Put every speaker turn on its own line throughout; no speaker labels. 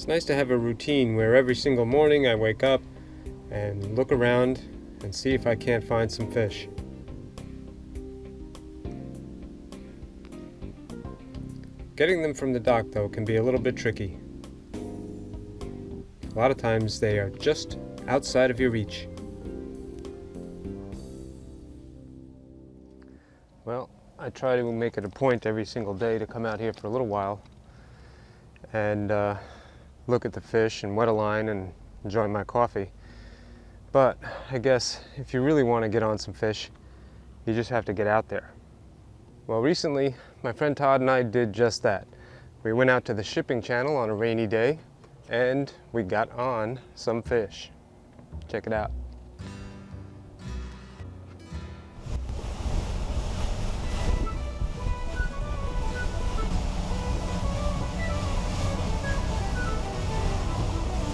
It's nice to have a routine where every single morning I wake up and look around and see if I can't find some fish. Getting them from the dock, though, can be a little bit tricky. A lot of times they are just outside of your reach. Well, I try to make it a point every single day to come out here for a little while and look at the fish and wet a line and enjoy my coffee. But I guess if you really want to get on some fish, you just have to get out there. Well, recently, my friend Todd and I did just that. We went out to the shipping channel on a rainy day and we got on some fish. Check it out.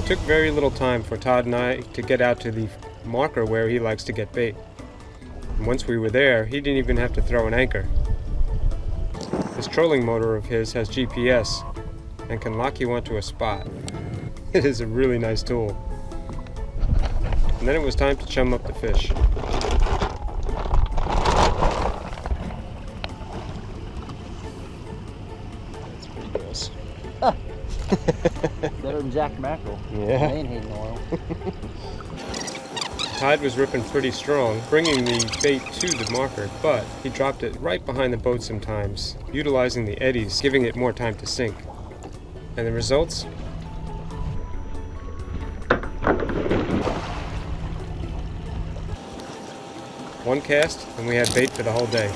It took very little time for Todd and I to get out to the marker where he likes to get bait. And once we were there, he didn't even have to throw an anchor. This trolling motor of his has GPS and can lock you onto a spot. It is a really nice tool. And then it was time to chum up the fish. That's pretty gross.
Better than jack mackerel.
Yeah.
They ain't hating oil.
Tide was ripping pretty strong, bringing the bait to the marker, but he dropped it right behind the boat sometimes, utilizing the eddies, giving it more time to sink. And the results? One cast, and we had bait for the whole day.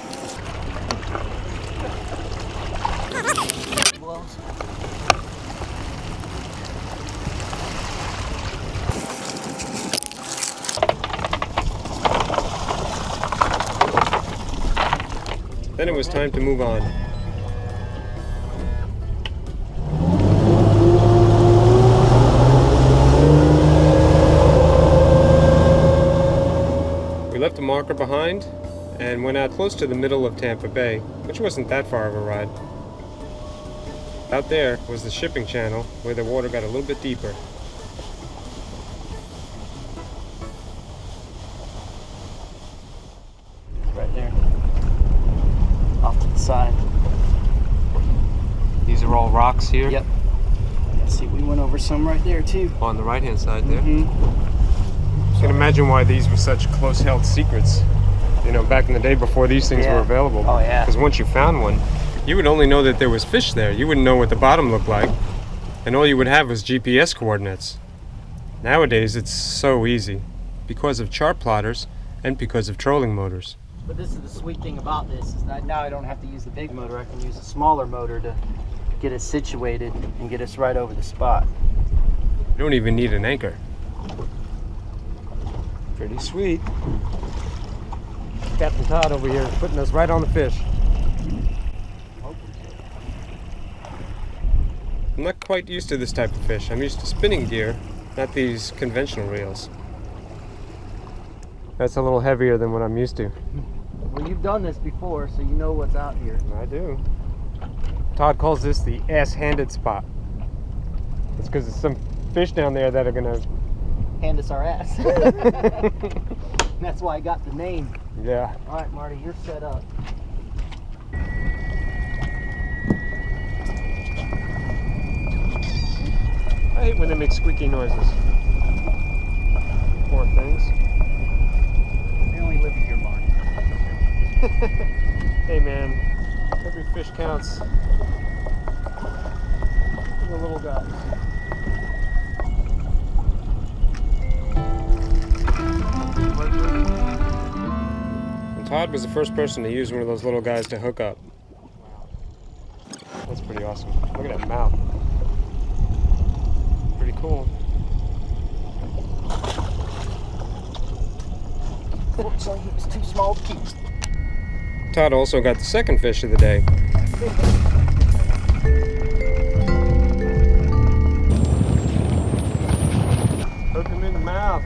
Then it was time to move on. We left the marker behind and went out close to the middle of Tampa Bay, which wasn't that far of a ride. Out there was the shipping channel where the water got a little bit deeper.
Right there. Off to the side.
These are all rocks here?
Yep. See, we went over some right there too.
On the right hand side there.
Mm-hmm.
You can imagine why these were such close held secrets. You know, back in the day before these things were available.
Oh yeah.
Because once you found one, you would only know that there was fish there. You wouldn't know what the bottom looked like. And all you would have was GPS coordinates. Nowadays it's so easy because of chart plotters and because of trolling motors.
But this is the sweet thing about this, is that now I don't have to use the big motor. I can use a smaller motor to get us situated and get us right over the spot.
You don't even need an anchor. Pretty sweet. Captain Todd over here putting us right on the fish. I'm not quite used to this type of fish. I'm used to spinning gear, not these conventional reels. That's a little heavier than what I'm used to.
Well, you've done this before, so you know what's out here.
I do. Todd calls this the ass-handed spot. It's because there's some fish down there that are gonna
hand us our ass. That's why I got the name.
Yeah.
All right, Marty, you're set up.
I hate when they make squeaky noises. Poor things.
They only live here, Marty.
Hey man, every fish counts. The little guys. And Todd was the first person to use one of those little guys to hook up. That's pretty awesome. Look at that mouth. Pretty cool.
Fortunately, he was too small to keep.
Todd also got the second fish of the day. Hook him in the mouth.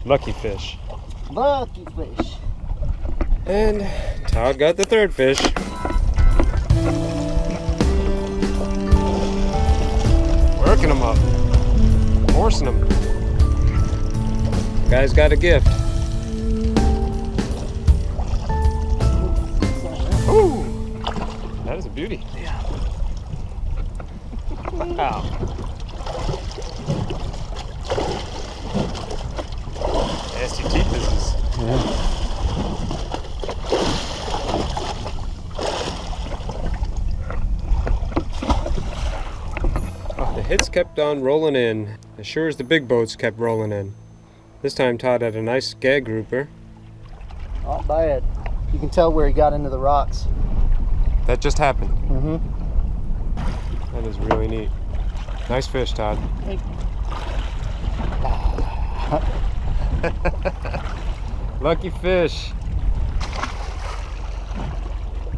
Lucky fish.
Lucky fish.
And Todd got the third fish. Working them up. Forcing them. Guy's got a gift. Ooh! That is a beauty.
Yeah.
Wow. Nasty teeth business. Yeah. The hits kept on rolling in, as sure as the big boats kept rolling in. This time Todd had a nice gag grouper.
Not bad. You can tell where he got into the rocks.
That just happened.
Mm-hmm.
That is really neat. Nice fish, Todd. Lucky fish.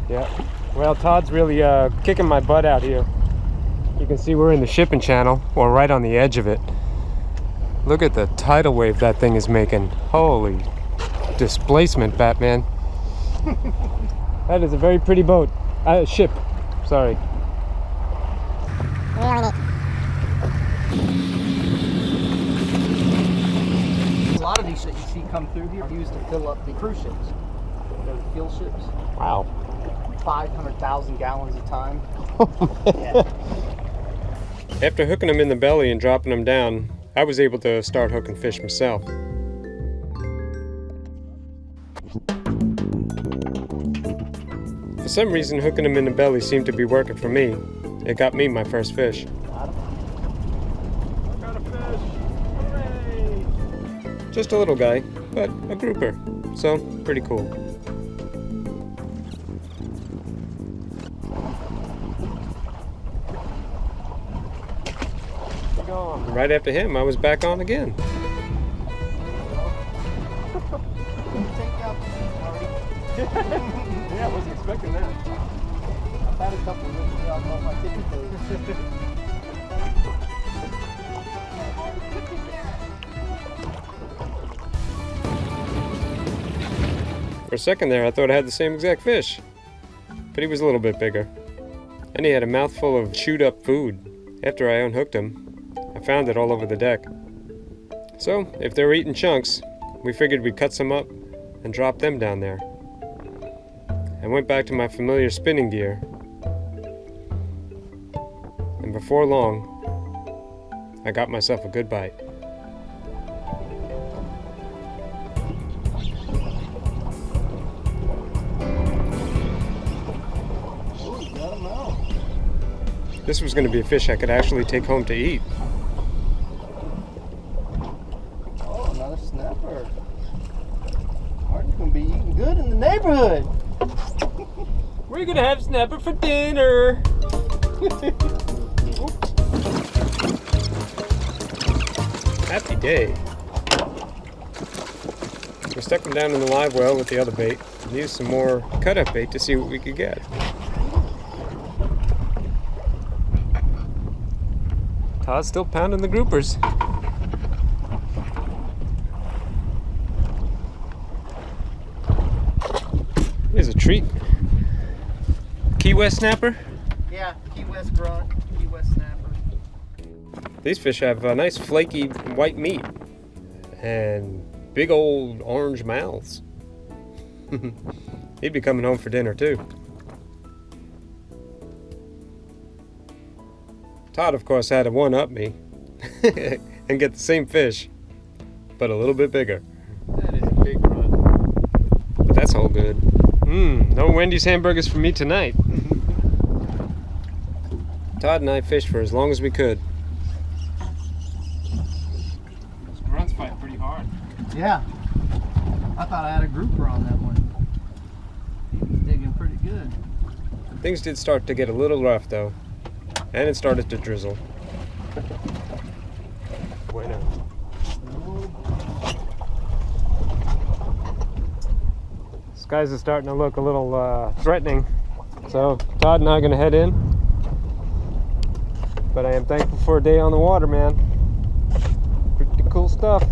Yeah. Well, Todd's really kicking my butt out here. You can see we're in the shipping channel, or right on the edge of it. Look at the tidal wave that thing is making. Holy displacement, Batman. That is a very pretty boat. Ship. Sorry.
A lot of these that you see come through here are used to fill up the cruise ships. They're the fuel ships.
Wow.
500,000 gallons a time.
Yeah. After hooking them in the belly and dropping them down, I was able to start hooking fish myself. For some reason, hooking them in the belly seemed to be working for me. It got me my first fish.
Got him.
I got a fish! Hooray! Just a little guy, but a grouper, so pretty cool. Right after him, I was back on again. Yeah, I wasn't expecting that.
I've had a couple of them on my ticket days.
For a second there, I thought I had the same exact fish. But he was a little bit bigger. And he had a mouthful of chewed up food. After I unhooked him, I found it all over the deck. So, if they were eating chunks, we figured we'd cut some up and drop them down there. I went back to my familiar spinning gear. And before long, I got myself a good bite. This was going to be a fish I could actually take home to eat.
Oh, another snapper. Martin's going to be eating good in the neighborhood.
We're going to have snapper for dinner. Happy day. We stuck them down in the live well with the other bait and used some more cut-up bait to see what we could get. Todd's still pounding the groupers. Here's a treat. Key West snapper?
Yeah, Key West grunt, Key West snapper.
These fish have a nice flaky white meat and big old orange mouths. He'd be coming home for dinner too. Todd, of course, had to one-up me and get the same fish, but a little bit bigger.
That is a big run.
But that's all good. No Wendy's hamburgers for me tonight. Todd and I fished for as long as we could. Those grunts fight pretty hard.
Yeah. I thought I had a grouper on that one. He was digging pretty good.
Things did start to get a little rough though, and it started to drizzle. Bueno. Skies are starting to look a little threatening, so Todd and I are going to head in. But I am thankful for a day on the water, man. Pretty cool stuff.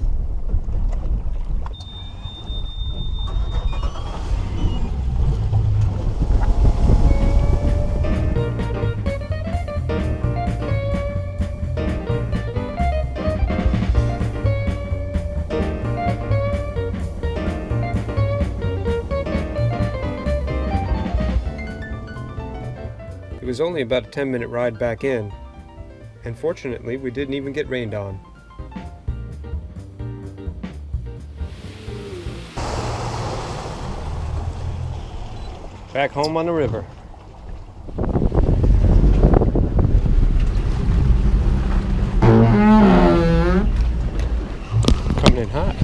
was only about a 10-minute ride back in, and fortunately we didn't even get rained on. Back home on the river. Coming in hot.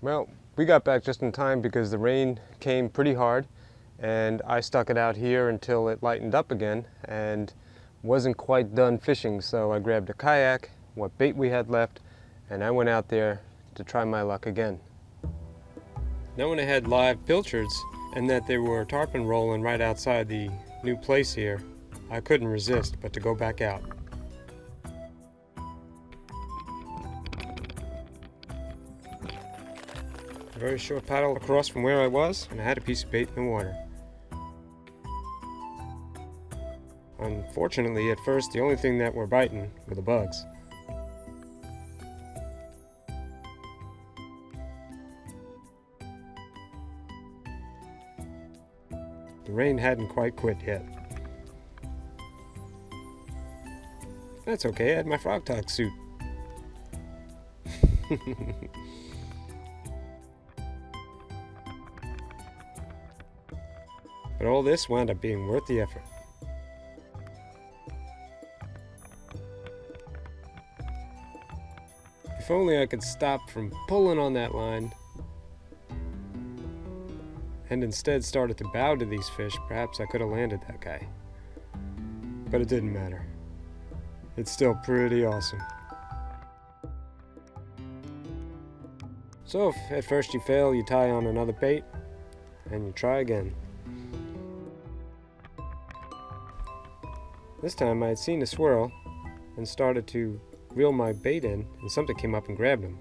Well, we got back just in time because the rain came pretty hard, and I stuck it out here until it lightened up again and wasn't quite done fishing, so I grabbed a kayak, what bait we had left, and I went out there to try my luck again. Knowing I had live pilchards and that there were tarpon rolling right outside the new place here, I couldn't resist but to go back out. A very short paddle across from where I was, and I had a piece of bait in the water. Unfortunately, at first, the only thing that were biting were the bugs. The rain hadn't quite quit yet. That's okay, I had my frog talk suit. But all this wound up being worth the effort. If only I could stop from pulling on that line and instead started to bow to these fish, perhaps I could have landed that guy. But it didn't matter. It's still pretty awesome. So if at first you fail, you tie on another bait and you try again. This time I had seen a swirl and started to reel my bait in, and something came up and grabbed him.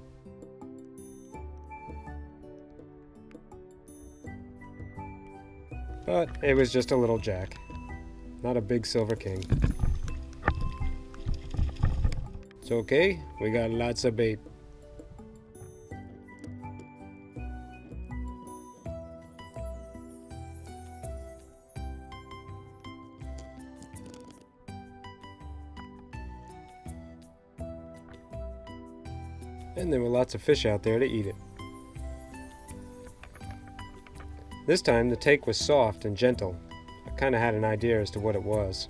But it was just a little jack, not a big silver king. It's okay, we got lots of bait. And there were lots of fish out there to eat it. This time the take was soft and gentle. I kind of had an idea as to what it was.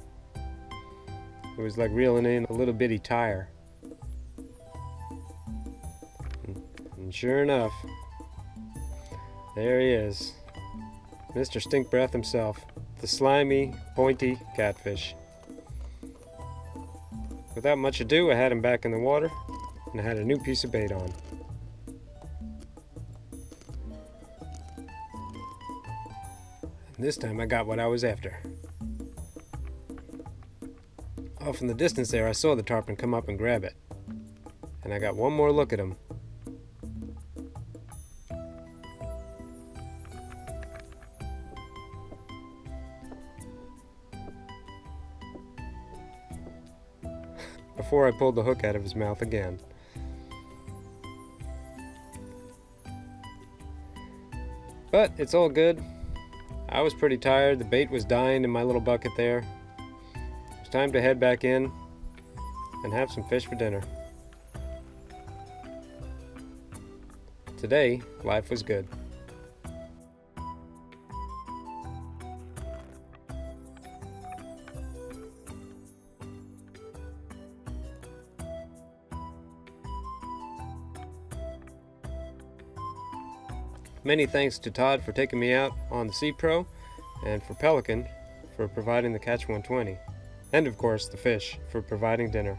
It was like reeling in a little bitty tire. And sure enough, there he is, Mr. Stink Breath himself, the slimy, pointy catfish. Without much ado, I had him back in the water, and I had a new piece of bait on. And this time I got what I was after. Off in the distance there, I saw the tarpon come up and grab it. And I got one more look at him. Before I pulled the hook out of his mouth again. But it's all good. I was pretty tired. The bait was dying in my little bucket there. It was time to head back in and have some fish for dinner. Today, life was good. Many thanks to Todd for taking me out on the Sea Pro, and for Pelican for providing the Catch120, and of course the fish for providing dinner.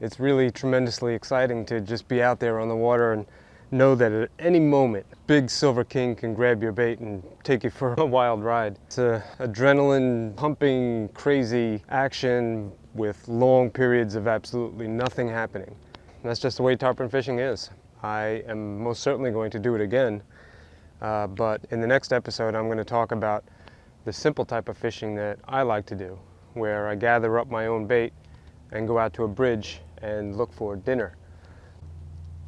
It's really tremendously exciting to just be out there on the water and know that at any moment, big silver king can grab your bait and take you for a wild ride. It's a adrenaline pumping, crazy action, with long periods of absolutely nothing happening. And that's just the way tarpon fishing is. I am most certainly going to do it again, but in the next episode I'm going to talk about the simple type of fishing that I like to do, where I gather up my own bait and go out to a bridge and look for dinner.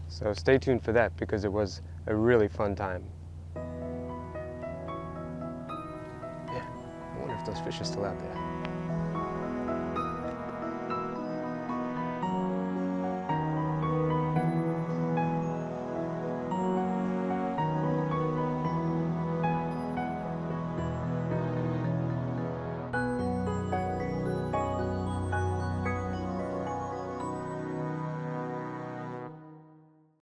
So stay tuned for that, because it was a really fun time. Yeah, I wonder if those fish are still out there.